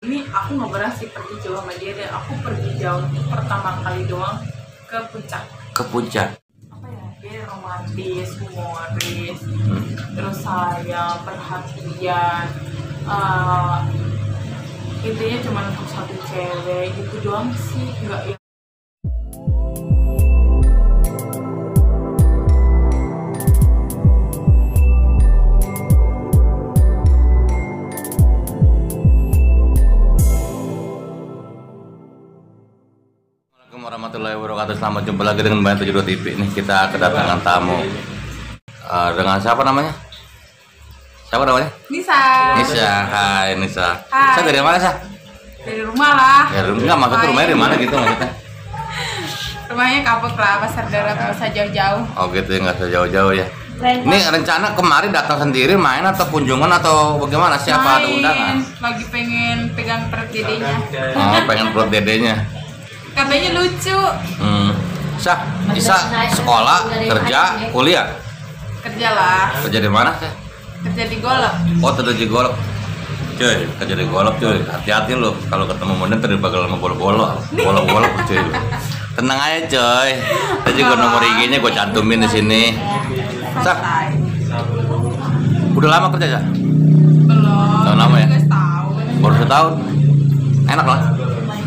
Ini aku nggak pernah sih pergi jauh sama dia, dan aku pergi jauh itu pertama kali doang ke puncak. Ke puncak. Apa ya, dia romantis, humoris, terus sayang, perhatian, intinya cuma untuk satu cewek gitu doang sih, nggak ya. Assalamualaikum warahmatullahi wabarakatuh. Selamat jumpa lagi dengan Bayan 72 TV. Nih kita kedatangan tamu. Dengan siapa namanya? Siapa namanya? Nisa. Nisa. Hai Nisa. Hai. Saya dari mana sih? Dari rumah lah. Ya enggak, maksud rumahnya di mana gitu maksudnya? Rumahnya kapok lah, Pasar Darat, nggak usah jauh-jauh. Oh gitu ya, nggak usah jauh-jauh ya. Ini rencana kemarin datang sendiri main atau kunjungan atau bagaimana? Siapa ada undangan? Lagi pengen pegang perut dedenya. Oh, pengen perut dedenya. Katanya lucu. Sah, Isa sekolah, kerja, kuliah. Kerja lah. Kerja di mana sih? Kerja di Golok. Oh, kerja di Golok. Cuy, kerja di Golok cuy. Hati-hati lo kalau ketemu model tadi bakal sama golok-golok. Golok-golok cuy. Tenang aja coy. Tadi gue nomor IG-nya gue cantumin di sini. Sah, udah lama kerja, Sah? Belum. Tahun lama ya? Juga setahun. Baru setahun. Enak lah.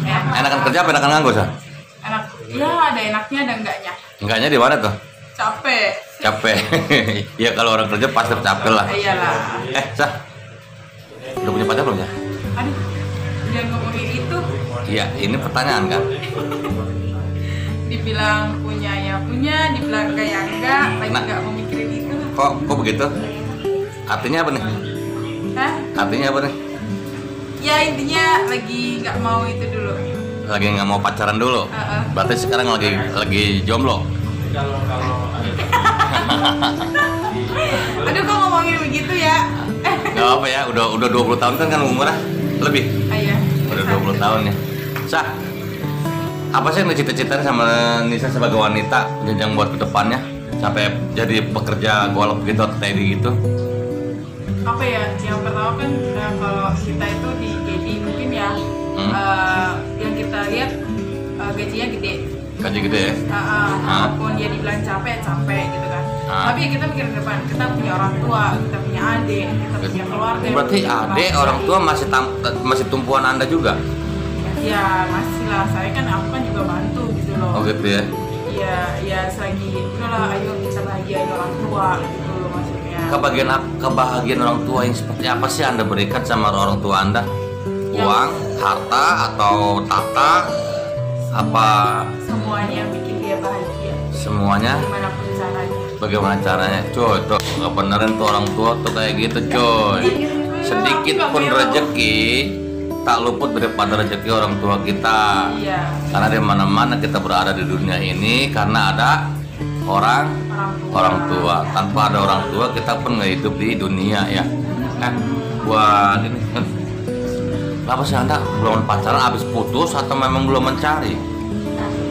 Enak. Enakan kerja apa enakan nganggur, Sah? Enak. Ya ada enaknya ada enggaknya. Enggaknya di mana tuh? Capek. Capek. Ya kalau orang kerja pasti capek lah. Iyalah. Sah, udah punya pacar belum ya? Aduh. Jangan ngomongin itu. Iya, ini pertanyaan kan. Dibilang punya ya punya, dibilang kayak enggak, lagi Nah. enggak mau mikirin itu. Kok begitu? Artinya apa nih? Hah? Artinya apa nih? Ya intinya lagi nggak mau itu dulu. Lagi nggak mau pacaran dulu. Berarti sekarang lagi jomblo. Aduh kok ngomongin begitu ya? Gak apa ya, udah 20 tahun kan umurnya lebih. Iya. Udah 20 tahun ya. Sah, apa sih yang dicita-citain sama Nisa sebagai wanita jenjang buat kedepannya sampai jadi pekerja golok gitu atau tadi gitu? Apa ya? Yang pertama kan kalau kita itu di GD mungkin ya yang kita lihat gajinya gede. Gaji gede ya? Walaupun dia dibilang capek gitu kan. Tapi ya kita mikir ke depan, kita punya orang tua, kita punya adik, kita punya keluarga. Berarti adik orang tua masih tumpuan Anda juga? Ya masih lah, saya kan aku kan juga bantu gitu loh. Oh gitu ya? Iya, ya selagi udahlah ayo kita bahagiain orang tua gitu loh maksudnya. Kebahagiaan orang tua yang seperti apa sih Anda berikan sama orang tua Anda? Uang, harta, atau tahta? Apa? Semuanya yang bikin dia bahagia. Semuanya? Gimana pun caranya. Bagaimana caranya? Coy, tuh nggak beneran tuh orang tua tuh kayak gitu coy. Sedikit pun rezeki tak luput daripada rezeki orang tua kita. Iya. Karena di mana-mana kita berada di dunia ini karena ada orang tua. Tanpa ada orang tua kita pun nggak hidup di dunia ya. Buat ini kenapa sih Anda belum pacaran habis putus atau memang belum mencari?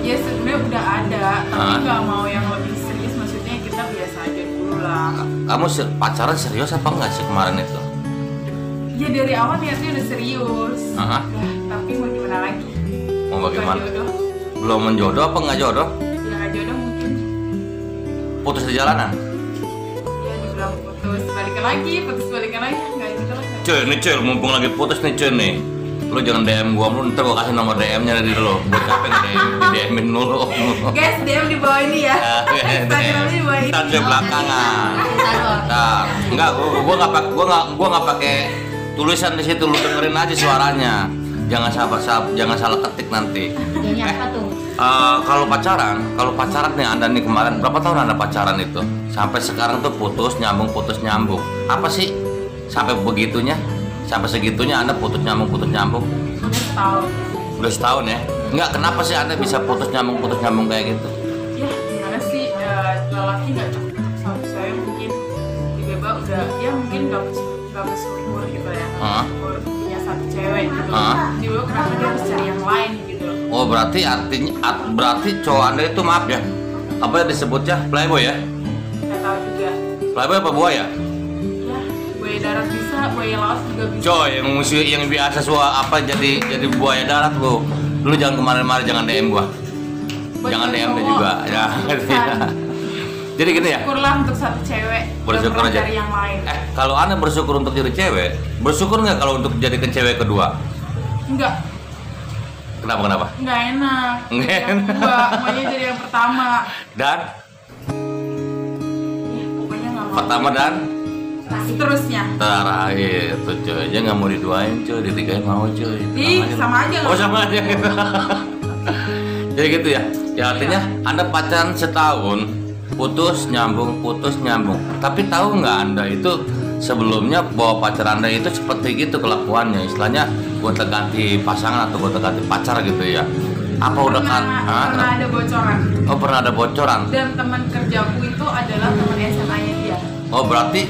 Ya sebenarnya udah ada, tapi nggak mau yang lebih serius, maksudnya kita biasa aja dulu lah. Kamu pacaran serius apa enggak sih kemarin itu? Ya dari awal niatnya udah serius. Aha. Tapi mau gimana lagi? Mau bagaimana? Bukan jodoh. Belum menjodoh apa nggak jodoh? Ya nggak jodoh mungkin. Putus di jalanan? Ya dibilang putus balikan lagi nggak jodoh lagi. Cuy, nih cuy, mumpung lagi putus nih cuy nih. Lu jangan DM gua, lu ntar gua kasih nomor DM-nya dari lu. Gua capek DM-in lu. Guys, DM di bawah ini ya. Instagramnya di bawah ini. Ntar di belakangan. Ntar, enggak, gua nggak pakai tulisan di situ, lu dengerin aja suaranya. Jangan salah ketik nanti. Apa tuh? Kalau pacaran nih Anda nih kemarin berapa tahun Anda pacaran itu? Sampai sekarang tuh putus nyambung. Apa sih? Sampai begitunya? Sampai segitunya Anda putus nyambung? Udah setahun. Udah setahun ya? Enggak, kenapa sih Anda bisa putus nyambung kayak gitu? Ya gimana sih, lelaki nggak cocok sama saya, mungkin tiba-tiba udah ya mungkin nggak bersyukur gitu ya. Bersyukur punya satu cewek gitu. Tiba-tiba kenapa dia harus cari yang lain gitu. Oh berarti berarti cowok Anda itu maaf ya? Apa yang disebutnya playboy ya? Nggak tahu juga. Playboy apa buaya? Ya buaya darat bisa bisa, buaya laut juga bisa. Coy, yang biasa jadi buaya darat lo. Lu jangan kemarin-kemarin jangan DM gua. Jangan DM dia juga. Ya. Jadi gini ya. Bersyukurlah untuk satu cewek. Bersyukur aja. Dari yang lain. Kalau Anda bersyukur untuk jadi cewek, bersyukur nggak kalau untuk jadikan cewek kedua? Enggak. Kenapa? Enggak enak. Enggak Yang kedua, maunya jadi yang pertama. Dan? Ya, pokoknya nggak mau. Pertama dan? Seterusnya. Terakhir tuh coy, aja nggak mau diduain coy, ditigain mau coy. Sama aja. Oh sama aja gitu. Jadi gitu ya. Ya artinya Anda pacaran setahun, putus nyambung. Tapi tahu nggak Anda itu sebelumnya bahwa pacar Anda itu seperti gitu kelakuannya, istilahnya gonta ganti pasangan atau gonta ganti pacar gitu ya. Apa udah kan? Pernah ada bocoran. Oh pernah ada bocoran. Dan teman kerjaku itu adalah teman SMA-nya dia. Oh berarti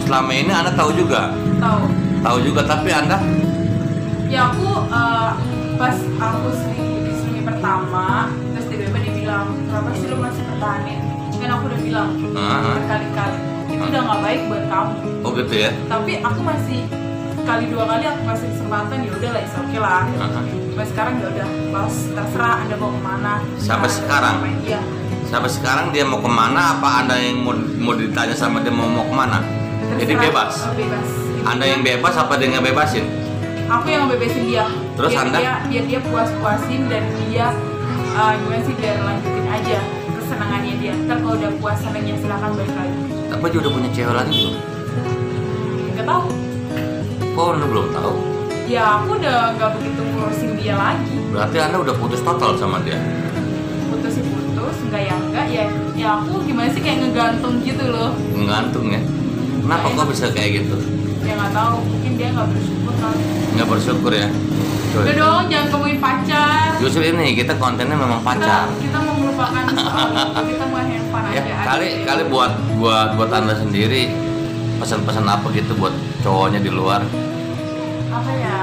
selama ini Anda tahu juga? Tahu juga, tapi Anda? Ya aku pas aku selingkuh pertama, terus tiba-tiba dia bilang, kenapa sih lu masih pertahanin? Kan aku udah bilang berkali-kali, itu udah nggak baik buat kamu. Oh gitu ya? Tapi aku masih sekali dua kali aku kasih kesempatan, ya udah lah, oke lah. Mas sekarang ya udah, bos terserah Anda mau kemana. Sampai sekarang? Iya. Sampai sekarang dia mau kemana? Apa Anda yang mau ditanya sama dia mau kemana? Terserah. Jadi bebas? Bebas. Anda yang bebas apa dia ngebebasin? Aku yang ngebebasin dia. Terus Anda? Dia puas-puasin dan dia gimana sih, biar lanjutin aja kesenangannya dia. Ntar kalau udah puas senangnya silakan balik lagi. Tapi dia udah punya cewek lagi belum? Nggak tahu. Oh, Anda belum tahu? Ya aku udah nggak begitu ngurusin dia lagi. Berarti Anda udah putus total sama dia? Putus, enggak ya aku gimana sih, kayak ngegantung gitu loh. Ngegantung ya? Kenapa kok bisa kayak gitu? Ya nggak tahu, mungkin dia nggak bersyukur kali. Nggak bersyukur ya? Udah dong, jangan ngomongin pacar. Justru ini kita kontennya memang pacar. Kita mau melupakan soal itu, kita mau handphone Ya, aja. kali buat Anda sendiri pesan-pesan apa gitu buat cowoknya di luar? Apa ya?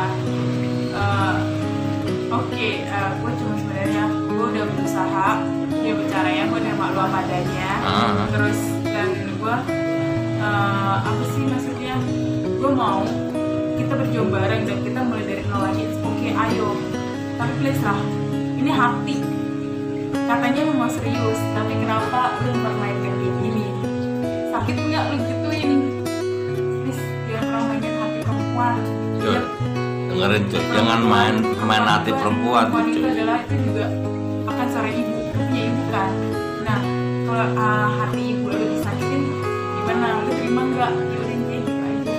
Gue cuma sebenarnya gue udah berusaha, ya bicara ya, gue nerima lu apa adanya. Terus dan gue apa sih maksudnya? Gue mau kita berjuang bareng dan kita mulai dari nol lagi. Oke, ayo. Tapi please lah, ini hati. Katanya lu mau serius, tapi kenapa lu mempermainkan kayak gini? Sakit nggak lu gituin? Please, jangan pernah mainin hati perempuan. Cuy, dengerin cuy, jangan main hati perempuan. Perempuan itu adalah, itu juga akan seorang ibu, punya ibu kan. Nah, kalau hati ibu lu disakitin, gimana? Lu terima nggak? Yaudah kayak gitu aja.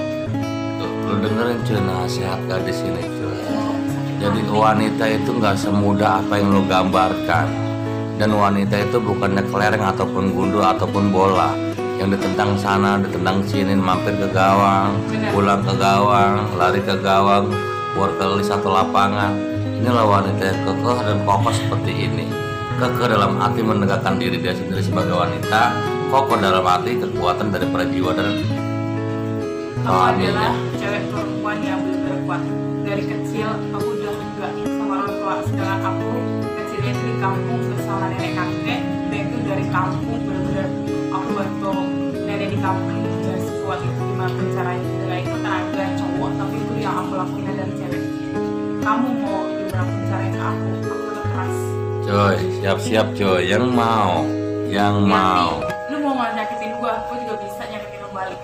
Tuh, lu dengerin cuy nasihat gadis ini cuy. Jadi wanita itu nggak semudah apa yang lu gambarkan. Dan wanita itu bukannya kelereng ataupun gundul ataupun bola yang ditendang sana, ditendang sini, mampir ke gawang, pulang ke gawang, lari ke gawang, keluar ke satu lapangan. Inilah wanita yang kokoh dan kokoh seperti ini. Kokoh dalam arti menegakkan diri dia sendiri sebagai wanita, kokoh dalam arti kekuatan dari jiwa dan rohaninya. Cewek perempuan yang benar-benar kuat. Dari kecil aku udah juga sama orang tua. Sedangkan aku kecilnya di kampung bersama nenek kakek, dan itu dari kampung benar-benar aku bantu nenek di kampung ini udah sekuat itu. Gimana caranya? Dengan itu tenaga cowok, tapi itu yang aku lakuin dari cewek. Kamu mau gimana caranya aku udah keras. Coy, siap-siap coy, yang mau. Lu mau nyakitin gua juga bisa nyakitin lu balik.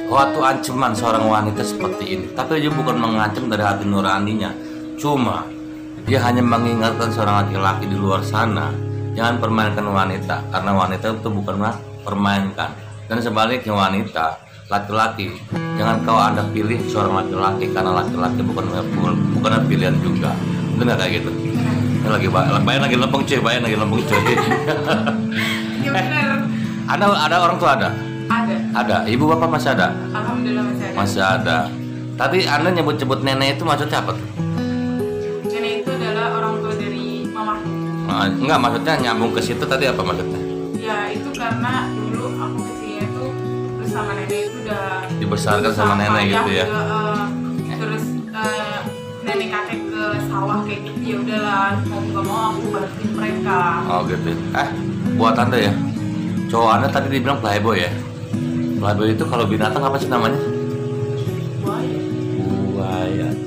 Suatu ancaman seorang wanita seperti ini, tapi dia bukan mengancam dari hati nuraninya. Cuma dia hanya mengingatkan seorang laki-laki di luar sana, jangan permainkan wanita, karena wanita itu bukanlah permainkan. Dan sebaliknya wanita, laki-laki, jangan kau Anda pilih seorang laki-laki, karena laki-laki bukanlah pilihan juga. Benar kayak gitu. Ini lagi lempeng cuy. Ya benar. Ada orang tua ada? Ada. Ibu bapak masih ada? Alhamdulillah masih ada. Tadi Anda nyebut nenek itu maksudnya apa tuh? Nenek itu adalah orang tua dari mama. Enggak, maksudnya nyambung ke situ tadi apa maksudnya? Ya itu karena dulu aku kecilnya itu bersama nenek itu udah dibesarkan sama nenek gitu ya. Terus nenek kakek ke sawah kayak gitu, ya udahlah mau nggak mau aku balikin mereka. Oh gitu. Buat Anda ya, cowok Anda tadi dibilang playboy ya. Playboy itu kalau binatang apa sih namanya?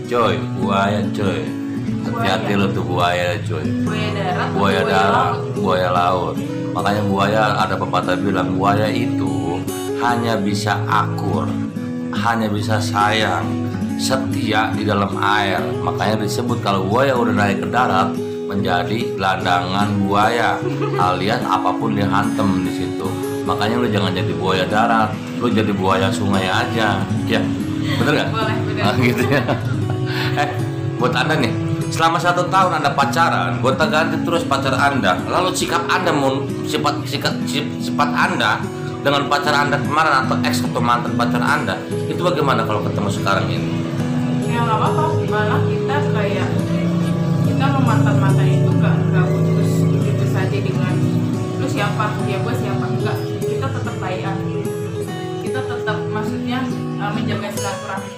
coy, buaya coy. Hati-hati lo tuh buaya coy. Buaya darat, Buaya darat, buaya laut. Makanya buaya, ada pepatah bilang buaya itu hanya bisa akur, hanya bisa sayang, setia di dalam air. Makanya disebut kalau buaya udah naik ke darat menjadi gelandangan buaya, alias apapun dihantam di situ. Makanya lu jangan jadi buaya darat, lu jadi buaya sungai aja, ya bener nggak? Boleh, bener. Nah, gitu ya. Buat anda nih, selama 1 tahun anda pacaran, gonta-ganti terus pacar anda, lalu sikap anda, sifat anda dengan pacar anda kemarin atau ex atau mantan pacar anda, itu bagaimana kalau ketemu sekarang ini? Ya nggak apa-apa, malah kita kayak kita memantan-mantan itu nggak putus begitu saja dengan lu siapa, ya gue siapa, enggak, kita tetap baik, kita tetap maksudnya menjaga silaturahmi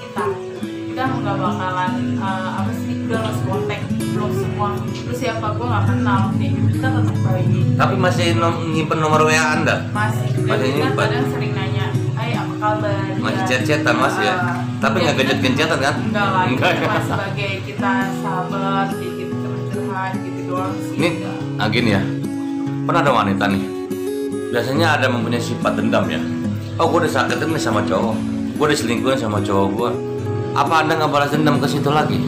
kita nggak bakalan apa sih, udah lost kontak belum semua, lu siapa, gue nggak kenal nih, kita tetap baik. Tapi masih nyimpen nomor WA anda? Masih Masih kita nyimpen? kadang sering nanya, hai apa kabar, Masih chat-chatan masih ya? Tapi nggak gencet-gencetan kan? Enggak lah, Enggak itu ya? mah sebagai kita sahabat, gitu curhat gitu doang sih. Ini gini ya, pernah ada wanita nih, biasanya ada mempunyai sifat dendam ya. Oh, gue disakitin nih sama cowok, gue diselingkuhin sama cowok gue. Apa anda nggak balas dendam ke situ lagi?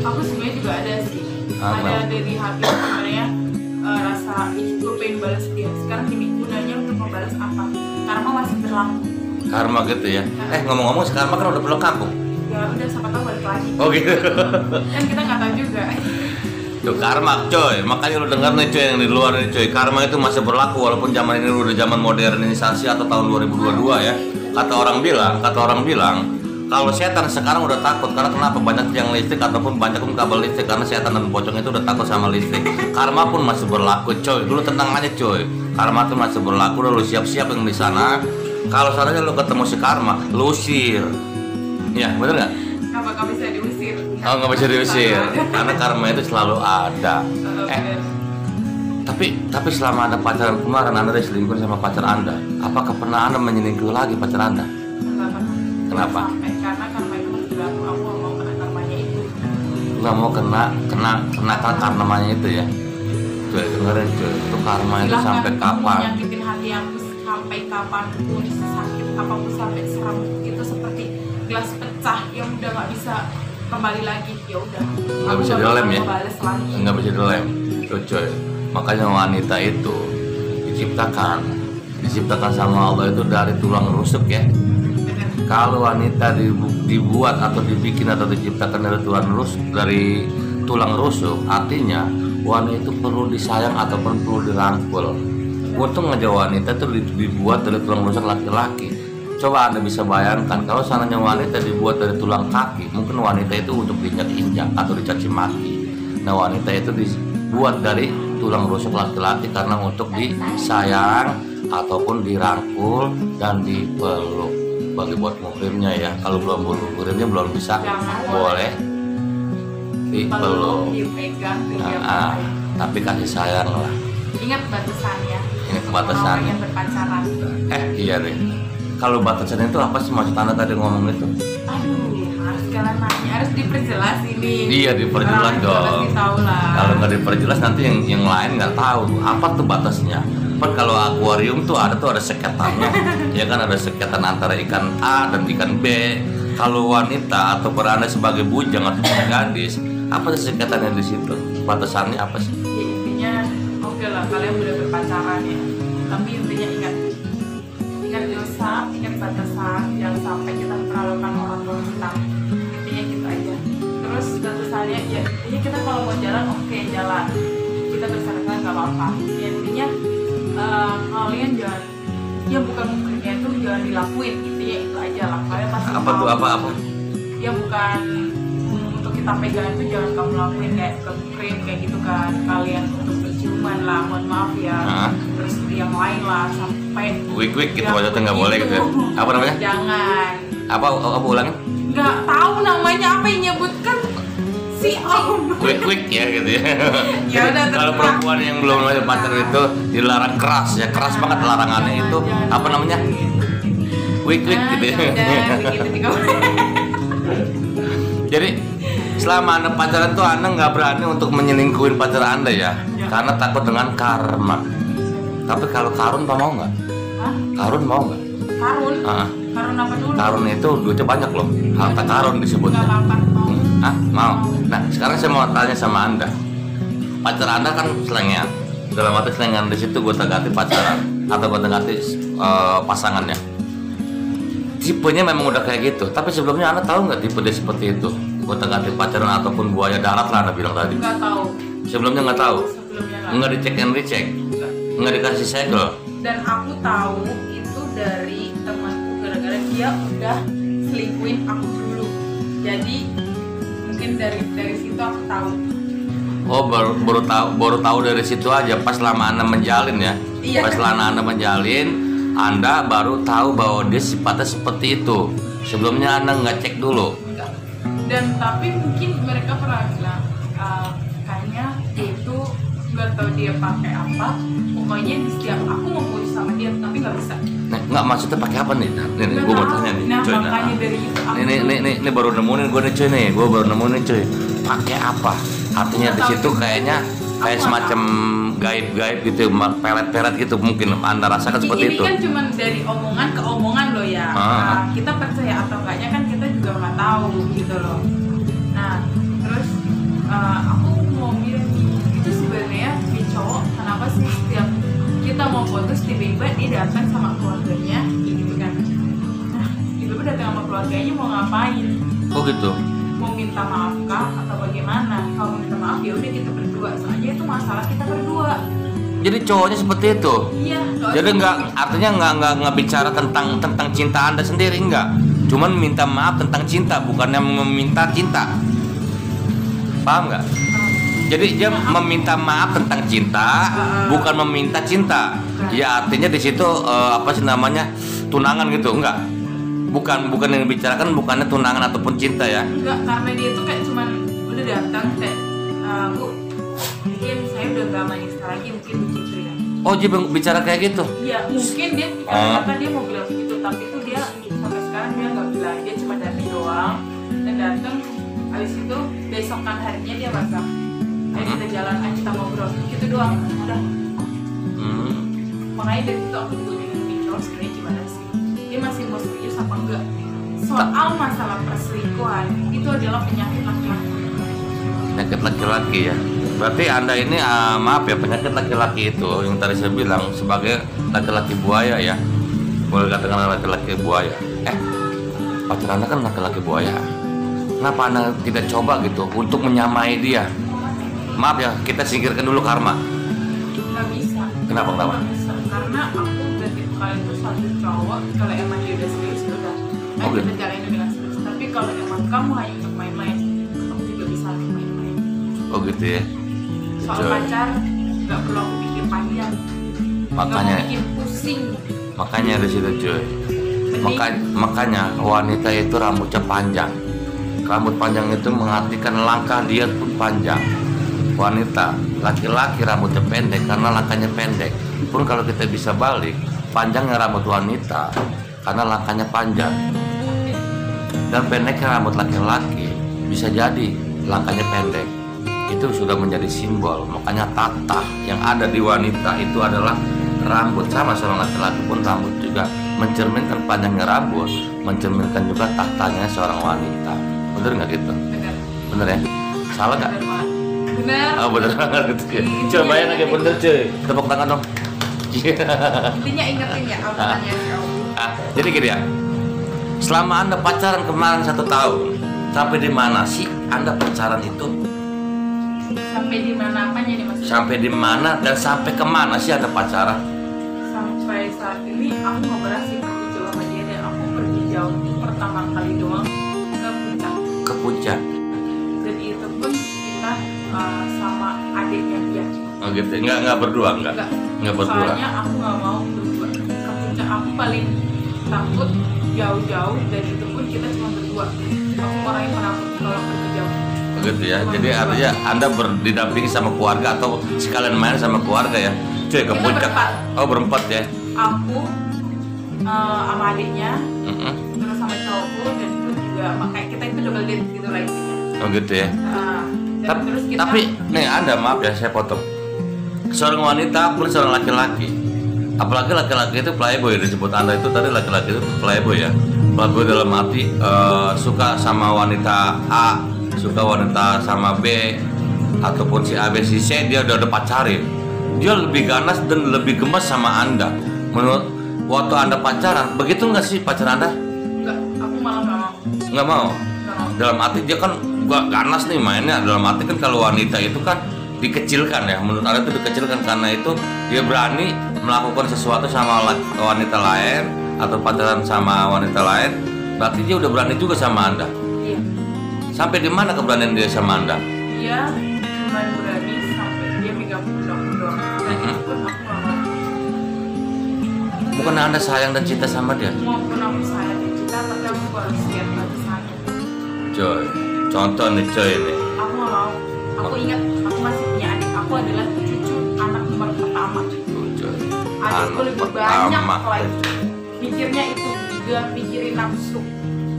Aku sebenarnya juga ada sih, Apa? ada dari hati sebenarnya rasa gue pengen balas dia. Sekarang gini, gunanya untuk membalas apa? Karma masih berlaku. Karma gitu ya. Ngomong-ngomong si Karma kan udah pulang kampung. Ya udah, siapa tahu balik lagi. Oh gitu. Kan kita nggak tahu juga. Tuh karma coy, makanya lu denger nih coy yang di luar nih coy, karma itu masih berlaku walaupun zaman ini udah zaman modernisasi atau tahun 2022 ya. Kata orang bilang kalau setan sekarang udah takut karena kenapa, banyak tiang listrik ataupun banyak pun kabel listrik, karena setan dan pocong itu udah takut sama listrik. Karma pun masih berlaku coy, dulu tenang aja coy, karma tuh masih berlaku, lu siap-siap yang di sana. Kalau seandainya lu ketemu si karma, lu usir, ya bener nggak? Nggak bisa diusir. Oh, nggak bisa diusir, karena karma itu selalu ada. Tapi selama anda pacaran kemarin, anda diselingkuhin sama pacar anda, apakah pernah anda menyelingkuhi lagi pacar anda? Kenapa? Karena karma itu masih berlaku, aku nggak mau kena karmanya itu. Nggak mau kena karmanya itu ya. Cuy, dengerin cuy, itu karma itu sampai kapan? Nyakitin hati aku sampai kapanpun, sakit apapun, sampai seram itu seperti gelas pecah yang udah nggak bisa kembali lagi, ya udah. Nggak bisa dilem ya? Nggak bisa dilem. Tuh cuy, makanya wanita itu diciptakan sama Allah itu dari tulang rusuk ya. Kalau wanita dibuat atau dibikin atau diciptakan dari tulang rusuk, artinya wanita itu perlu disayang ataupun perlu dirangkul. Untung aja wanita itu dibuat dari tulang rusuk laki-laki. Coba anda bisa bayangkan kalau seandainya wanita dibuat dari tulang kaki, mungkin wanita itu untuk diinjak-injak atau dicaci maki. Nah, wanita itu dibuat dari tulang rusuk laki-laki karena untuk disayang ataupun dirangkul dan dipeluk. Bagi buat muhrimnya ya, kalau belum muhrimnya belum bisa, boleh dipeluk, dipegang, tapi kasih sayang lah. Ingat batasannya. Ingat batasannya. Yang berpacaran. Iya deh. Kalau batasan itu apa sih maksud anda tadi ngomong itu? Aduh, harus kalian nanya, harus diperjelas ini. Iya, diperjelas dong. Kalau nggak diperjelas nanti yang lain nggak tahu apa tuh batasnya. Kan kalau akuarium tuh ada seketannya, ya kan, ada seketan antara ikan A dan ikan B. Kalau wanita atau anda sebagai bujang atau gadis, apa sih seketannya di situ? Batasannya apa sih? Ya, intinya oke lah, kalian udah berpacaran ya, tapi intinya ingat dosa, ingat batasan, jangan sampai kita memperlakukan orang tua kita. Intinya gitu aja. Terus batasannya ya, intinya kita kalau mau jalan oke, jalan, kita bersama nggak apa-apa. Ya, intinya kalian jangan, ya bukan mungkinnya itu jangan dilakuin, intinya itu aja lah. Kalian pasti apa tuh apa ya bukan untuk kita pegang itu, jangan kamu lakuin kayak krim kayak gitu kan, kalian untuk penciuman lah, mohon maaf ya. Terus yang lain lah, sampai wik gitu maksudnya nggak boleh gitu ya? Apa namanya? Jangan. Apa ulangin? Nggak tahu namanya apa yang nyebutkan si Om. Wik ya gitu ya. Ya udah, kalau perempuan yang belum ada pacar itu dilarang keras ya, keras banget larangannya itu. Apa namanya? Wik gitu ya. Udah, begitu juga. Jadi selama Anda pacaran tuh Anda nggak berani untuk menyelingkuhin pacar Anda ya, karena takut dengan karma. Tapi kalau karun mau nggak? Karun mau nggak? Karun? Karun apa dulu? Karun itu duitnya banyak loh, harta karun disebutnya. Mau. Nah sekarang saya mau tanya sama Anda, pacar Anda kan selengean, dalam arti selengean di situ gue ganti pacaran atau gue ganti pasangannya. Tipenya memang udah kayak gitu, tapi sebelumnya Anda tahu nggak tipe dia seperti itu? Gue ganti pacaran ataupun buaya darat lah Anda bilang tadi. Nggak tahu. Sebelumnya nggak tahu. Nggak dicek and recheck. Nggak dikasih segel. Dan aku tahu itu dari temanku gara-gara dia udah selingkuhin aku dulu. Jadi mungkin dari situ aku tahu. Oh baru tahu dari situ aja pas lama Anda menjalin ya. Iya. Pas lama Anda menjalin, Anda baru tahu bahwa dia sifatnya seperti itu. Sebelumnya Anda nggak cek dulu. Dan tapi mungkin mereka pernah bilang kayaknya dia itu nggak tahu dia pakai apa. Pokoknya di setiap aku mau putus sama dia tapi nggak bisa. Nah, nggak maksudnya pakai apa nih? Nih gue mau tanya nih. Nah, Coy, makanya dari itu aku ini baru nemuin gue nih cuy nih. Gue baru nemuin nih cuy. Pakai apa? Artinya di situ kayaknya kayak semacam gaib-gaib gitu, pelet-pelet gitu mungkin Anda rasakan seperti itu. Ini kan cuma dari omongan ke omongan loh ya. Nah, kita percaya atau enggaknya kan kita juga nggak tahu gitu loh. Nah, terus aku mau bilang itu sebenarnya di cowok kenapa sih setiap kita mau putus tiba-tiba dia datang sama keluarganya gitu kan. Nah, tiba-tiba datang sama keluarganya mau ngapain? Oh gitu. Mau minta maaf kah atau bagaimana? Kalau minta maaf ya udah kita berdua, soalnya itu masalah kita berdua. Jadi cowoknya seperti itu. Iya. Jadi artinya nggak bicara tentang cinta Anda sendiri enggak. Cuman minta maaf tentang cinta, bukannya meminta cinta. Paham nggak? Jadi dia meminta maaf tentang cinta, bukan meminta cinta. Ya artinya di situ apa sih namanya tunangan gitu enggak? Bukan yang dibicarakan bukannya tunangan ataupun cinta ya? Enggak, karena dia tuh kayak cuman udah datang kayak Bu, mungkin saya udah gak manis lagi, mungkin begitu ya. Oh dia bicara kayak gitu? Iya, mungkin dia kata dia mau bilang begitu, tapi itu dia sampai sekarang dia nggak bilang, dia cuma datang doang dan datang. Habis itu besokan harinya dia masak. Ayo kita jalan, ayo kita ngobrol, gitu doang, udah. Makanya dari itu aku juga bingung cowok sebenarnya gimana sih? Dia masih mau serius apa enggak? Soal masalah perselingkuhan itu adalah penyakit laki-laki. Penyakit laki-laki ya. Berarti Anda ini maaf ya, penyakit laki-laki itu yang tadi saya bilang sebagai laki-laki buaya ya. Boleh katakan laki-laki buaya. Pacar Anda kan laki-laki buaya. Kenapa Anda tidak coba gitu untuk menyamai dia? Maaf ya, kita singkirkan dulu karma. Nggak bisa. Kenapa? Nggak bisa. Karena aku udah tipe kali itu satu cowok kalau emang dia udah serius ya udah. Ayo kita jalanin dengan serius. Tapi kalau emang kamu hanya untuk main-main, kamu juga bisa main-main. Oh gitu ya. Soal pacar nggak perlu aku pikir panjang. Makanya. Nggak bikin pusing. Makanya di situ cuy. Makanya wanita itu rambutnya panjang. Rambut panjang itu mengartikan langkah dia pun panjang. Wanita, laki-laki rambutnya pendek karena langkahnya pendek. Pun kalau kita bisa balik, panjangnya rambut wanita karena langkahnya panjang. Dan pendeknya rambut laki-laki bisa jadi langkahnya pendek. Itu sudah menjadi simbol. Makanya tatah yang ada di wanita itu adalah rambut. Sama seorang laki-laki pun rambut juga mencerminkan panjangnya rambut, mencerminkan juga tahtanya seorang wanita. Bener nggak gitu? Bener ya? Salah nggak? Bener. Oh bener banget gitu ya. Coba ya lagi bener cuy. Tepuk tangan dong. Intinya ingetin ya omongannya kamu. Jadi gini ya. Selama Anda pacaran kemarin 1 tahun, sampai di mana sih Anda pacaran itu? Sampai di mana apanya nih maksudnya? Sampai di mana dan sampai kemana sih Anda pacaran? Sampai saat ini aku nggak berhasil pergi jauh sama dia dan aku pergi jauh pertama kali doang ke puncak. Ke puncak. Dan itu pun kita sama adiknya dia. Oh gitu. Enggak berdua enggak berdua. Soalnya aku nggak mau berdua. Ke puncak aku paling takut jauh-jauh dan itu pun kita cuma berdua. Aku orang yang penakut kalau pergi jauh. Begitu ya. Jadi artinya Anda didampingi sama keluarga atau sekalian main sama keluarga ya? Cuy ke puncak. Berempat. Oh berempat ya. Aku sama adiknya, terus sama cowokku dan itu juga makanya kita itu double date gitu lah intinya. Oh gitu ya. Terus kita, tapi nih ada, maaf ya saya potong. Seorang wanita pun seorang laki-laki, apalagi laki-laki itu playboy, disebut Anda itu tadi laki-laki itu playboy ya. Playboy dalam arti suka sama wanita A, suka wanita sama B, ataupun si A, B, si C, dia udah pacarin. Dia lebih ganas dan lebih gemes sama Anda. Menurut waktu Anda pacaran, begitu nggak sih pacar Anda? Enggak, aku malah nggak mau. Nggak mau. Dalam arti dia kan gak ganas nih mainnya. Dalam arti kan kalau wanita itu kan dikecilkan ya. Menurut Anda itu dikecilkan karena itu dia berani melakukan sesuatu sama wanita lain atau pacaran sama wanita lain. Berarti dia udah berani juga sama Anda. Iya. Sampai di mana keberanian dia sama Anda? Dia cuma berani sampai dia megang pundak doang. Dan itu pun aku nggak mau. Bukan Anda sayang dan cinta sama dia? Maupun aku sayang dan cinta, tapi aku harus lihat batasannya. Coy, contoh nih coy ini. Aku nggak mau. Aku ingat aku masih punya adik. Aku adalah cucu anak nomor pertama. Coy, Adikku lebih banyak lagi. Mikirnya itu juga mikirin nafsu.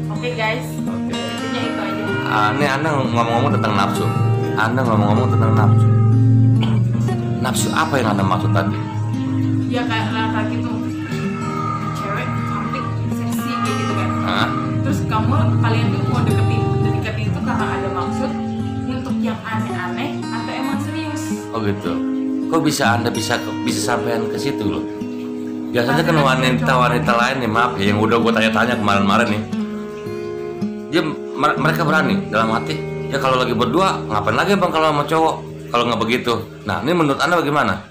Oke guys. Intinya itu aja. Ini Anda ngomong-ngomong tentang nafsu. Anda ngomong-ngomong tentang nafsu. Nafsu apa yang Anda maksud tadi? Ya kayak laki tuh cewek cantik, seksi kayak gitu kan. Hah? Terus kalian tuh mau deketin itu karena ada maksud untuk yang aneh-aneh atau emang serius? Oh gitu. Kok Anda bisa sampean ke situ loh? Biasanya kan wanita lain nih, maaf ya, yang udah gue tanya-tanya kemarin-kemarin nih, mereka berani dalam hati. Ya kalau lagi berdua ngapain lagi bang kalau sama cowok? Kalau nggak begitu. Nah ini menurut Anda bagaimana?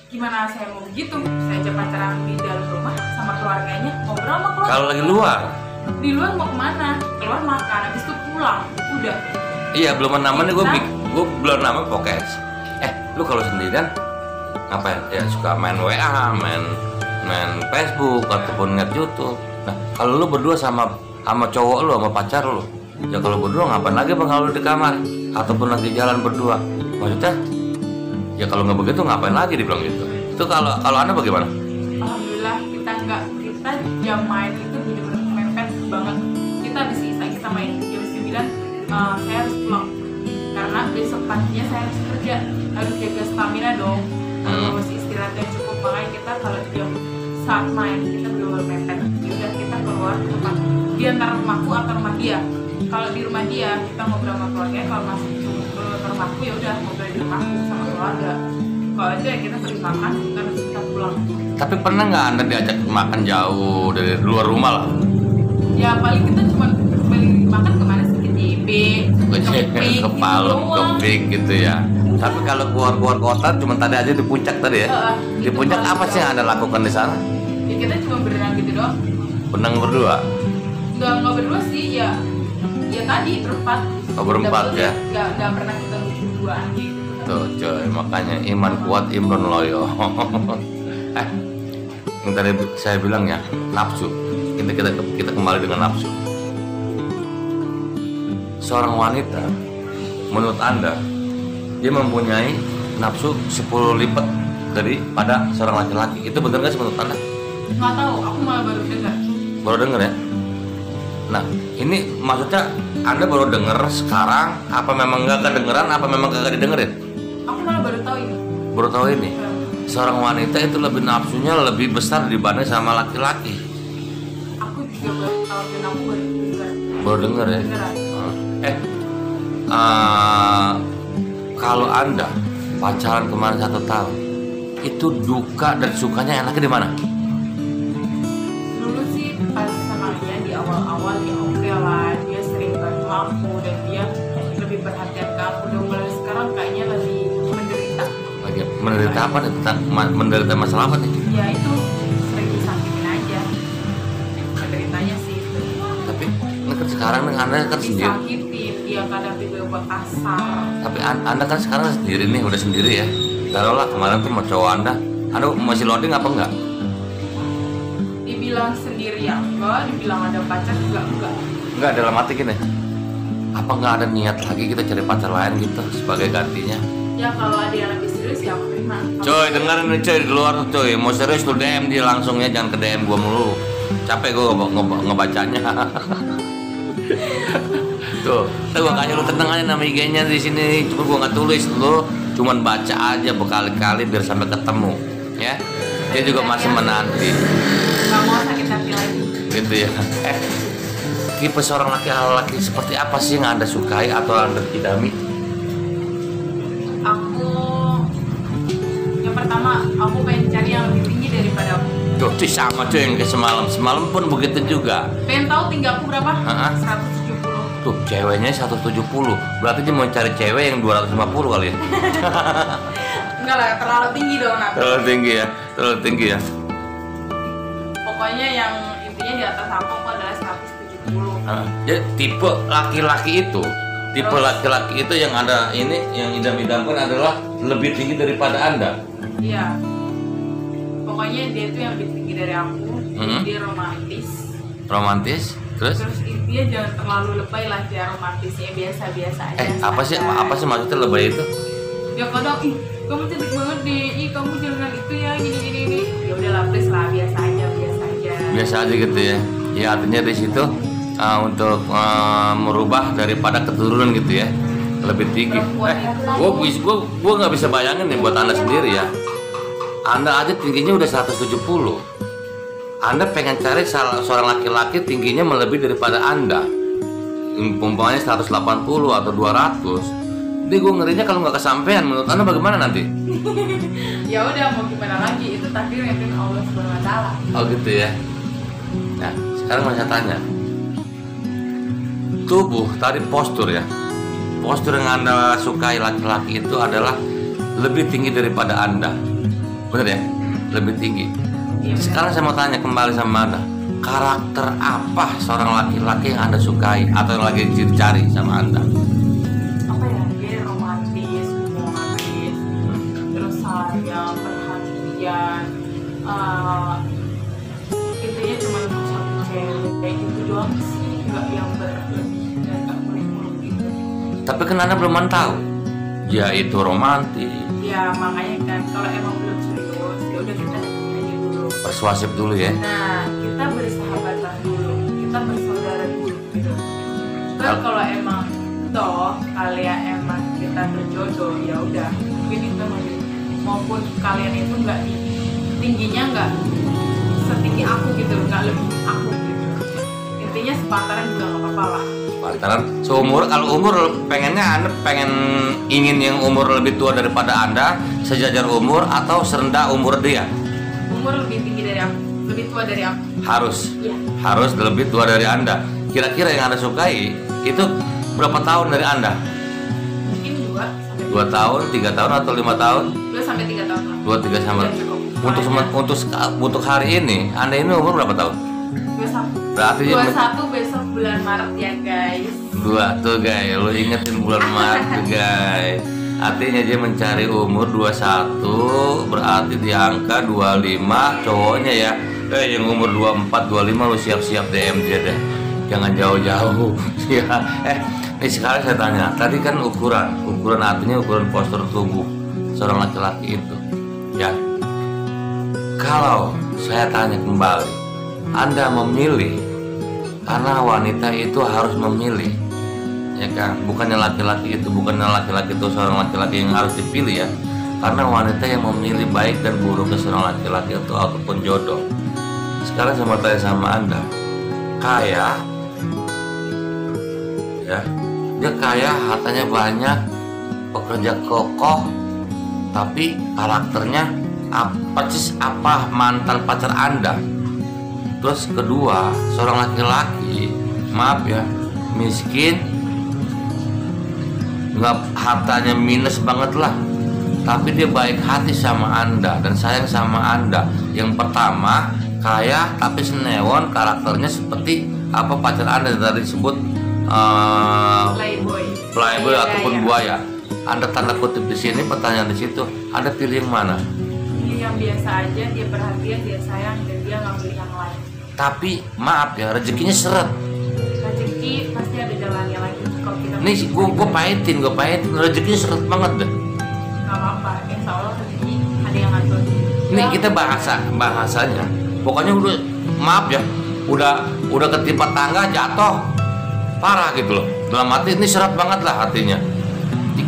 Gimana saya mau begitu? Saya aja pacaran di dalam rumah sama keluarganya, ngobrol sama keluarga. Kalau lagi luar? Di luar mau kemana? Keluar makan, habis itu pulang, udah. Iya, belum namanya gue belum nama pokoknya. Lu kalau sendirian ngapain? Ya suka main WA, main Facebook ataupun ngeliat YouTube. Nah, kalau lu berdua sama cowok lu, sama pacar lu, ya kalau berdua ngapain lagi bang kalau lu di kamar ataupun lagi jalan berdua? Maksudnya? Ya kalau nggak begitu ngapain lagi dibilang gitu? Itu kalau Anda bagaimana? Alhamdulillah kita jam main itu benar-benar mepet banget. Kita habis isa kita main jam 9, saya harus pulang karena besok paginya saya harus kerja, harus jaga stamina dong, harus istirahat yang cukup. Makanya kita kalau jam saat main kita benar-benar mepet. Yaudah kita keluar ke tempat di antara rumahku atau rumah dia. Kalau di rumah dia kita ngobrol sama keluarga, kalau masih ke rumahku ya udah ngobrol di rumahku sama keluarga. Kalau itu ya kita pergi makan, terus kita pulang. Tapi pernah nggak Anda diajak makan jauh dari luar rumah lah? Ya paling kita cuma beli makan kemana sih, ke JB, ke Palem, ke Pink gitu ya. Tapi kalau keluar kota cuma tadi aja di puncak tadi ya. Di puncak apa sih yang Anda lakukan di sana? Ya kita cuma berenang gitu doang. Berenang berdua? Nggak berdua sih, ya tadi berempat. Oh berempat ya? Nggak pernah kita berduaan gitu. Tuh coy, makanya iman kuat Imron loyo. Yang tadi saya bilang ya, nafsu. Kita kembali dengan nafsu. Seorang wanita, menurut Anda, dia mempunyai nafsu 10 lipat daripada seorang laki-laki. Itu benar nggak sih menurut Anda? Nggak tahu, aku malah baru dengar. Baru dengar ya? Nah, ini maksudnya Anda baru dengar sekarang, apa memang nggak kedengeran, apa memang kagak didengerin? Aku malah baru tahu ini. Baru tahu ini? Seorang wanita itu lebih nafsunya lebih besar dibanding sama laki-laki. Aku juga baru tahu dan aku baru dengar. Baru dengar ya? Kalau Anda pacaran kemarin 1 tahun, itu duka dan sukanya enaknya di mana? Dulu sih pas sama dia di awal-awal ya oke lah, dia sering bantu aku dan dia lebih perhatian ke aku. Dan mulai sekarang kayaknya lebih menderita. Menderita apa nih? Menderita masalah apa nih? Ya itu sering disakitin aja. Menderitanya sih itu. Tapi kan sekarang Anda kan sendiri. Disakitin, dia kadang tiba-tiba kasar. Tapi Anda kan sekarang sendiri nih, udah sendiri ya. Taruhlah kemarin tuh sama cowok Anda masih loading apa enggak? Dibilang sendiri ya enggak, dibilang ada pacar juga enggak. Enggak, dalam hati gini, apa enggak ada niat lagi kita cari pacar lain gitu sebagai gantinya? Ya kalau ada yang lebih serius ya aku terima. Coy, dengerin nih coy, di luar tuh coy, mau serius tuh DM dia langsung ya, jangan ke DM gua mulu. Capek gua ngebacanya. Tuh, gua kasih lu tenang aja nama IG-nya di sini. Cuma gua nggak tulis, lu cuman baca aja berkali-kali biar sampai ketemu, ya. Dia juga masih menanti. Gak mau sakit hati lagi. Gitu ya. Tipe seorang laki-laki seperti apa sih yang Anda sukai atau Anda idami? Aku yang pertama, aku pengen cari yang lebih tinggi daripada aku. Tuh, sama tuh yang ke semalam. Semalam pun begitu juga. Pengen tahu tinggi aku berapa? 170. Tuh, ceweknya 170. Berarti dia mau cari cewek yang 250 kali ya. Enggak lah, terlalu tinggi dong aku. Terlalu tinggi ya. Terlalu tinggi ya. Pokoknya yang intinya di atas aku adalah 170. Jadi tipe laki-laki itu, yang ada ini yang idam-idamkan adalah lebih tinggi daripada Anda. Iya. Pokoknya dia tuh yang lebih tinggi dari aku. Dia romantis. Romantis, terus dia jangan terlalu lebay lah, dia romantisnya biasa-biasa aja. Apa sih maksudnya lebay itu? Ya kadang, kamu cantik banget deh, kamu jangan itu ya, gini. Ya udahlah, please lah, biasa aja. Biasa aja gitu ya. Ya artinya di situ untuk merubah daripada keturunan gitu ya, lebih tinggi. Gue nggak bisa bayangin nih buat Anda sendiri ya. Anda aja tingginya udah 170. Anda pengen cari seorang laki-laki tingginya melebihi daripada Anda. Umpamanya 180 atau 200. Jadi gue ngerinya kalau nggak kesampean. Menurut Anda bagaimana nanti? Ya udah, mau gimana lagi, itu takdir yang Allah Subhanahu wa Ta'ala. Oh gitu ya. Nah, sekarang mau saya tanya. Tubuh tadi postur ya. Postur yang Anda sukai laki-laki itu adalah lebih tinggi daripada Anda. Bener ya? Lebih tinggi. Iya, sekarang saya mau tanya kembali sama Anda. Karakter apa seorang laki-laki yang Anda sukai atau yang lagi dicari sama Anda? Apa ya? Dia romantis, humoris, terus sayang, perhatian. Intinya cuma untuk satu cewek kayak gitu doang sih, nggak yang berlebih dan nggak muluk-muluk gitu. Tapi kan Anda belum tahu. Ya itu romantis. Ya makanya kan kalau emang belum serius, ya udah kita aja dulu. Persuasif dulu ya. Nah, kita bersahabatan dulu, kita bersaudara dulu gitu. Kan kalau emang toh kalian emang kita berjodoh, ya udah mungkin itu maupun kalian itu nggak tingginya nggak setinggi aku gitu, nggak lebih aku gitu. Intinya sepantaran juga nggak apa-apa lah. Sepantaran seumur, kalau umur pengennya Anda ingin yang umur lebih tua daripada Anda, sejajar umur atau serendah umur dia? Umur lebih tinggi dari aku, lebih tua dari aku. Harus. Iya. Harus lebih tua dari Anda. Kira-kira yang Anda sukai itu berapa tahun dari Anda? Mungkin 2 2 tahun, 3 tahun atau 5 tahun? 2 sampai 3 tahun lah. 2-3 sampai. Untuk hari ini, Anda ini umur berapa tahun? 21. Berarti 21 besok bulan Maret ya guys. 2 tuh guys, lo ingetin bulan Maret tuh guys. Artinya dia mencari umur 21, berarti di angka 25 cowoknya ya. Yang umur 24, 25 lo siap-siap DM dia deh. Jangan jauh-jauh. Ya. Nih sekarang saya tanya, tadi kan ukuran artinya ukuran postur tubuh seorang laki-laki itu. Ya. Kalau saya tanya kembali, Anda memilih, karena wanita itu harus memilih, ya kan? Bukannya laki-laki itu seorang laki-laki yang harus dipilih ya, karena wanita yang memilih baik dan buruknya seorang laki-laki itu ataupun jodoh. Sekarang saya mau tanya sama Anda, kaya, ya, dia kaya, hartanya banyak, pekerja kokoh, tapi karakternya apa mantan pacar Anda. Terus kedua, seorang laki-laki, maaf ya, miskin, nggak hartanya minus banget lah, tapi dia baik hati sama Anda dan sayang sama Anda. Yang pertama, kaya tapi senewon, karakternya seperti apa pacar Anda yang tadi disebut playboy ataupun buaya. Anda tanda kutip di sini, pertanyaan di situ, Anda pilih yang mana? Yang biasa aja, dia perhatian, dia sayang, dan dia nggak beli yang lain. Tapi maaf ya, rezekinya seret. Rezeki pasti ada jalannya lagi. Kalau kita nih gue pahitin, rezekinya seret banget deh. Gak apa-apa, insya Allah rezeki ada yang ngatur. Ini kita bahasanya, pokoknya udah maaf ya, udah ketimpa tangga jatuh, parah gitu loh. Dalam hati ini serat banget lah hatinya.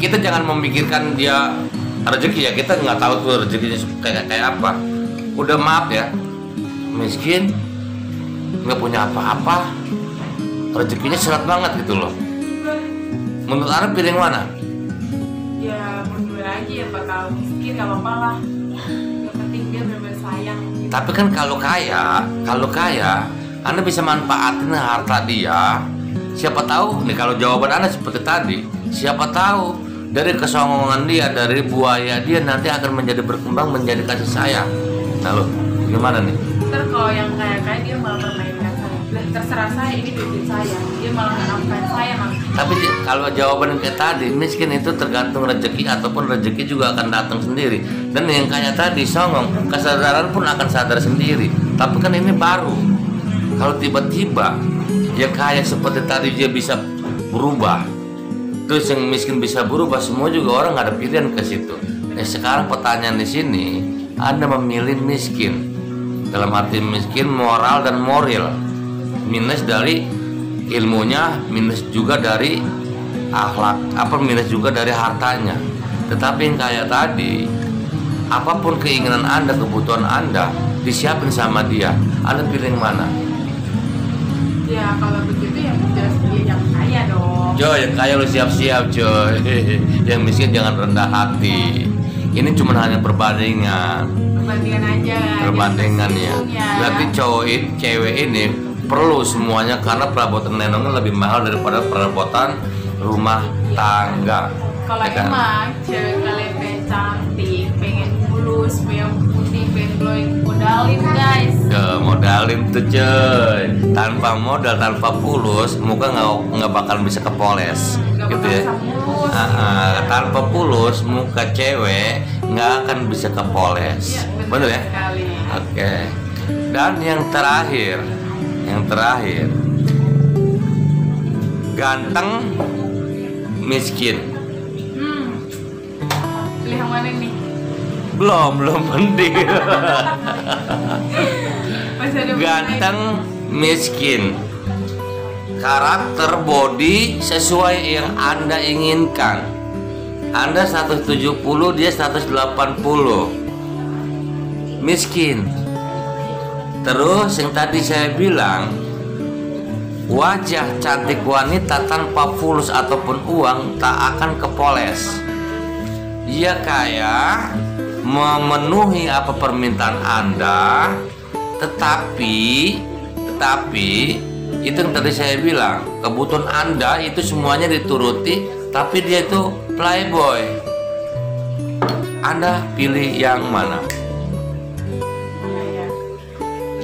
Kita jangan memikirkan dia rezeki ya, kita nggak tahu tuh rezekinya kayak apa. Udah maaf ya, miskin, nggak punya apa-apa, rezekinya serat banget gitu loh. Menurut Anda pilih yang mana? Ya menurut aja ya, bakal miskin nggak apa-apa lah. Yang penting dia benar-benar sayang. Tapi kan kalau kaya, Anda bisa manfaatin harta dia. Siapa tahu nih, kalau jawaban Anda seperti tadi, siapa tahu dari kesongongan dia, dari buaya dia nanti akan menjadi berkembang menjadi kasih sayang. Nah lo, gimana nih? Ntar kalau yang kaya-kaya dia malah permainkan saya. Terserah saya, ini duit saya. Dia malah nggak nafkahin saya nanti. Tapi kalau jawaban yang kayak tadi, miskin itu tergantung rezeki ataupun rezeki juga akan datang sendiri. Dan yang kaya tadi songong, kesadaran pun akan sadar sendiri. Tapi kan ini baru. Kalau tiba-tiba ya kaya seperti tadi dia bisa berubah, terus yang miskin bisa berubah, semua juga orang nggak ada pilihan ke situ. Sekarang pertanyaan di sini, Anda memilih miskin dalam arti miskin moral dan moral, minus dari ilmunya, minus juga dari akhlak, minus juga dari hartanya. Tetapi yang kaya tadi, apapun keinginan Anda, kebutuhan Anda disiapin sama dia. Anda pilih yang mana? Ya kalau begitu ya jelas dia yang kaya dong. Joy, yang kaya lu siap-siap Joy. Yang miskin jangan rendah hati. Ini cuma hanya perbandingan. Perbandingan aja. Perbandingan ya. Berarti cewek ini perlu semuanya karena perabotan nenongnya lebih mahal daripada perabotan rumah tangga. Kalau Ya kan? emang cewek kalian pengen cantik, pengen mulus, pengen putih, pengen glowing, modalin guys. Modalin tuh Joy. Tanpa modal, tanpa pulus, muka nggak bakal bisa kepoles. Nggak Gitu bakal ya. bisa mulus. Tanpa pulus, muka cewek nggak akan bisa kepoles. Iya, Bener ya? sekali. Oke. Dan yang terakhir, ganteng, miskin. Pilih yang mana nih? Belum penting. Masih ada Ganteng, miskin. Karakter body sesuai yang Anda inginkan. Anda 170, dia 180. Miskin. Terus yang tadi saya bilang, wajah cantik wanita tanpa fulus ataupun uang tak akan kepoles. Dia kaya, memenuhi apa permintaan Anda, tetapi itu yang tadi saya bilang, kebutuhan Anda itu semuanya dituruti, tapi dia itu playboy. Anda pilih yang mana?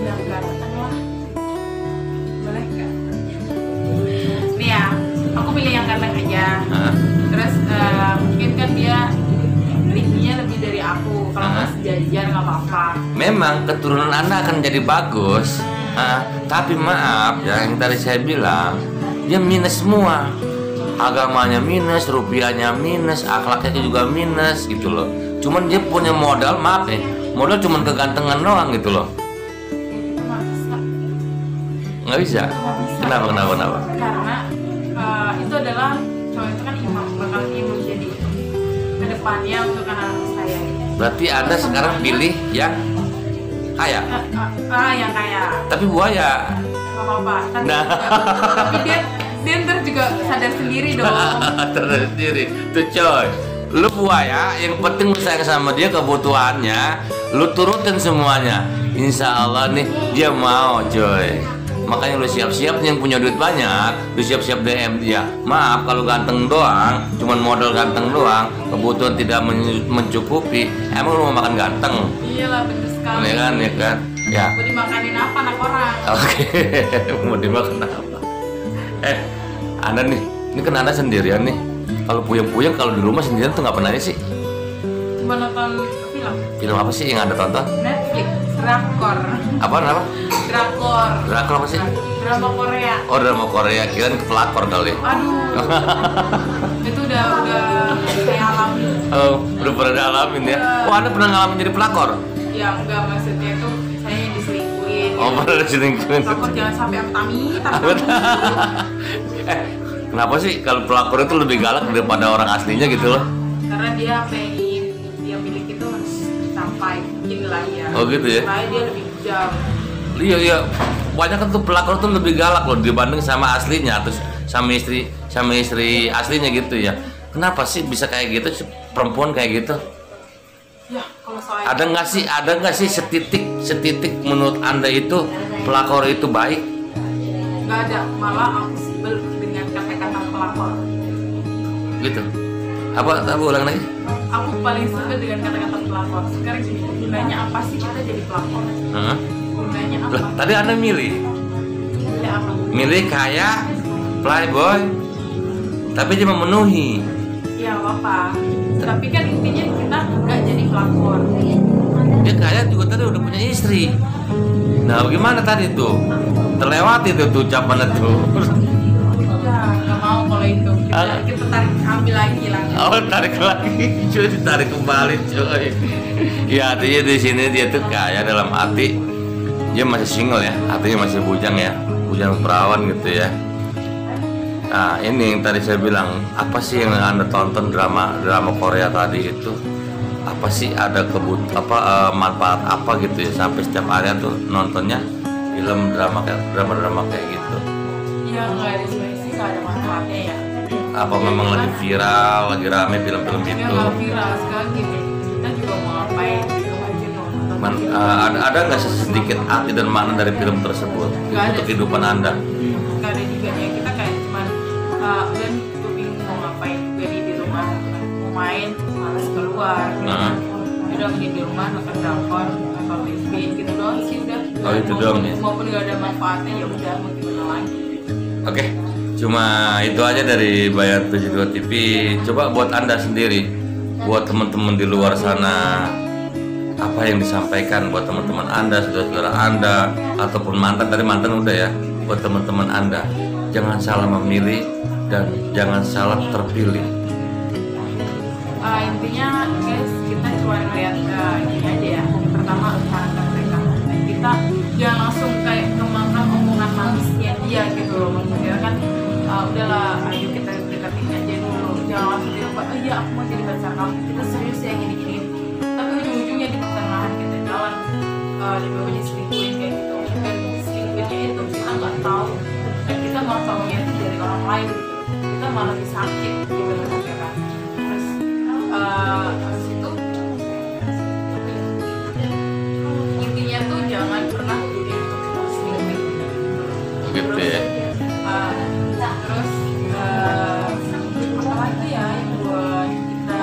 yang ganteng lah. Boleh nggak? Nih ya, aku pilih yang ganteng aja. Terus mungkin kan dia tingginya lebih dari aku. Kalau nggak sejajar nggak apa-apa. Memang keturunan Anda akan jadi bagus. Tapi maaf ya, yang tadi saya bilang, dia minus semua. Agamanya minus, rupiahnya minus, akhlaknya juga minus gitu loh. Cuman dia punya modal, maaf nih, modal cuman kegantengan doang gitu loh. Itu nggak bisa. Nggak bisa. Kenapa? Karena itu adalah cowok itu kan imam, bakal imam jadi kedepannya untuk anak-anak saya. Berarti Anda sekarang pilih yang kaya. Yang kaya. Tapi buaya. Gak apa-apa. Tapi dia ntar juga sadar sendiri dong. Sadar sendiri. Tuh coy, lu buaya, yang penting lu sayang sama dia, kebutuhannya lu turutin semuanya. Insya Allah nih dia mau coy. Makanya lu siap-siap, yang punya duit banyak, lu siap-siap DM dia. Maaf kalau ganteng doang, cuman modal ganteng doang, kebutuhan tidak mencukupi. Emang lu mau makan ganteng? Iyalah, bener sekali. Ya kan? Ya. Mau dimakanin apa anak orang? Oke, mau dimakan apa? Anda nih, ini kan Anda sendirian nih. Kalau puyeng-puyeng, kalau di rumah sendirian tuh nggak pernah sih? Cuma nonton film. Film apa sih yang Anda tonton? Netflix, drakor. Apa? Drakor. Drakor apa sih? Drama Korea. Oh, drama Korea, kirain ke pelakor kali. Aduh. Itu udah saya alami. Oh, udah pernah ngalamin ya? Oh, Anda pernah ngalamin jadi pelakor? Ya enggak, maksudnya tuh saya diselingkuhin. Oh, pernah diselingkuhin. Pelakor jangan sampai amit-amit. Kenapa sih kalau pelakor itu lebih galak daripada orang aslinya gitu loh? Karena dia apa yang ingin dia miliki itu harus sampai inilah ya. Oh gitu ya? Supaya dia lebih kejam. Iya, banyak kan tuh pelakor tuh lebih galak loh dibanding sama aslinya, terus sama istri aslinya gitu ya. Kenapa sih bisa kayak gitu, perempuan kayak gitu? Ya, kalau soal Ada nggak sih setitik menurut Anda itu pelakor itu baik? nggak ada, malah aku sebel dengan kata-kata pelakor. Gitu. Apa ulang lagi? Aku paling sebel dengan kata-kata pelakor. Sekarang gini, gunanya apa sih kita jadi pelakor? Gunanya apa? Loh, tadi Anda milih Gunanya apa? milih kayak playboy, tapi dia memenuhi. Ya apa? Tapi kan intinya kita nggak jadi pelakor. Dia kaya juga tadi udah punya istri. Nah, bagaimana tadi tuh? Terlewati tuh ucapan itu. Ya, nggak mau kalau itu. Kita tarik ambil lagi lah. Oh, tarik lagi, cuy, ditarik kembali, cuy. Ya, artinya di sini dia tuh kaya dalam arti dia masih single ya, artinya masih bujang ya, bujang perawan gitu ya. Nah, ini yang tadi saya bilang, apa sih yang Anda tonton drama Korea tadi itu? Apa sih ada manfaat apa gitu ya sampai setiap hari tuh nontonnya drama kayak gitu? Ya nggak ada sebenarnya sih, nggak ada manfaatnya ya. Apa memang lagi viral, lagi rame film-film Ya itu? nggak viral sekarang gini. Kita juga mau ngapain? Gitu aja nonton. Ada nggak sedikit arti dan makna dari film tersebut untuk kehidupan Anda? Nggak ada juga ya, kita kayak cuman udah gue bingung mau ngapain, gue di rumah mau main malas keluar. Udah mending di rumah nonton drakor, nonton TV gitu doang sih udah. Oh, itu doang ya? Maupun nggak ada manfaatnya ya udah, mau gimana lagi. Oke, cuma itu aja dari Bayar 72 TV. Coba buat Anda sendiri, buat teman-teman di luar sana, apa yang disampaikan buat teman-teman Anda, saudara-saudara Anda, ataupun mantan, tadi mantan udah ya, buat teman-teman Anda, jangan salah memilih dan jangan salah terpilih. Intinya guys, kita cuma lihat ini aja ya. Pertama karakter mereka, dan kita jangan langsung kayak kemakan omongan manisnya dia gitu loh. Maksudnya kan udahlah, ayo kita deketin aja dulu, jangan langsung dia oh iya aku mau jadi pacar kamu, kita serius ya gini-gini. Tapi ujung-ujungnya di pertengahan kita jalan dibawa diselingkuhin kayak gitu, dan selingkuhinnya itu kita nggak tahu, dan kita malah tahunya itu dari orang lain gitu. Kita malah disakit gitu kan. Terus habis itu intinya tuh jangan pernah jadi selingkuh Gitu ya. terus apa lagi ya yang buat kita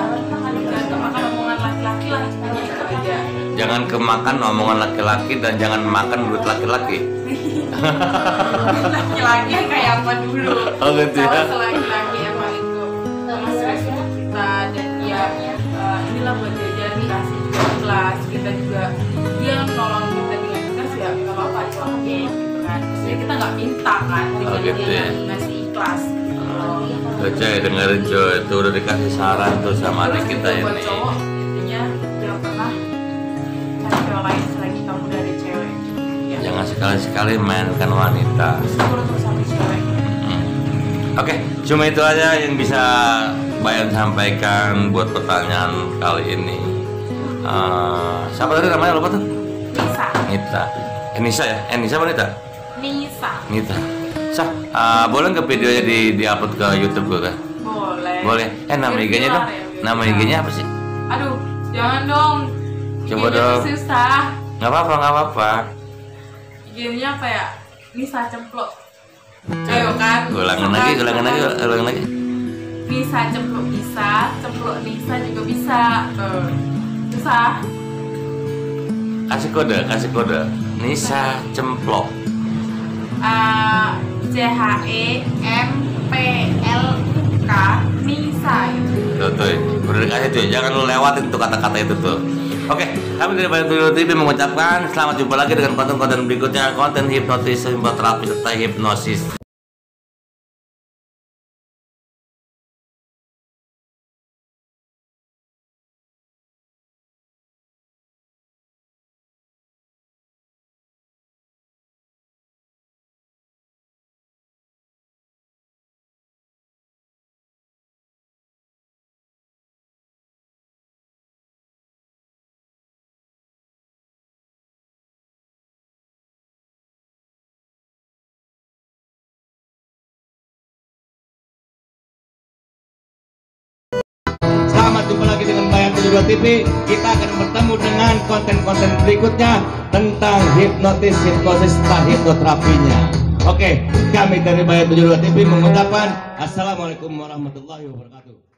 jangan kemakan omongan laki-laki lah, intinya itu aja. Jangan kemakan omongan laki-laki dan jangan makan duit laki-laki. Laki-laki kayak apa dulu? Oh gitu ya. Kalau laki-laki emang itu serius untuk kita, dan dia inilah buat jajan dikasih juga ikhlas, kita juga dia nolong kita dengan ikhlas ya nggak apa-apa, cuma oke gitu kan. Jadi kita nggak minta kan dengan gitu dia ya. ngasih ikhlas. Coy, dengerin coy, itu udah dikasih saran tuh sama adik kita Buat ini. cowok intinya jangan pernah cari cewek lain selain kamu dari cewek. Ya. Jangan sekali-sekali mainkan wanita. Syukur untuk satu cewek. Oke, cuma itu aja yang bisa Bayan sampaikan buat pertanyaan kali ini. Siapa tadi namanya lupa tuh? Nisa. Nita. Nisa ya? Nisa apa Nita? Nisa. Nita. Sah, boleh nggak videonya di-upload ke YouTube gue kan? Boleh. Boleh. Nama IG-nya dong? Nama IG-nya apa sih? Aduh, jangan dong. Coba IG-nya dong. susah. Nggak apa-apa. IG-nya apa ya? Nisa Cemplok. Ayo kan. Ulangin lagi. Nisa Cemplok bisa, Cemplok Nisa juga bisa. Susah. Kasih kode. Nisa Cemplok. CHEMPLK Nisa gitu. Tuh, udah dikasih tuh, jangan lu lewatin tuh kata-kata itu tuh. Oke, kami dari Bayar 72 TV mengucapkan selamat jumpa lagi dengan konten-konten berikutnya, konten hipnotis, hipnoterapi serta hipnosis. selamat jumpa lagi dengan Bayar 72 TV. Kita akan bertemu dengan konten-konten berikutnya tentang hipnosis setelah hipnoterapinya. Oke, kami dari Bayar 72 TV mengucapkan Assalamualaikum warahmatullahi wabarakatuh.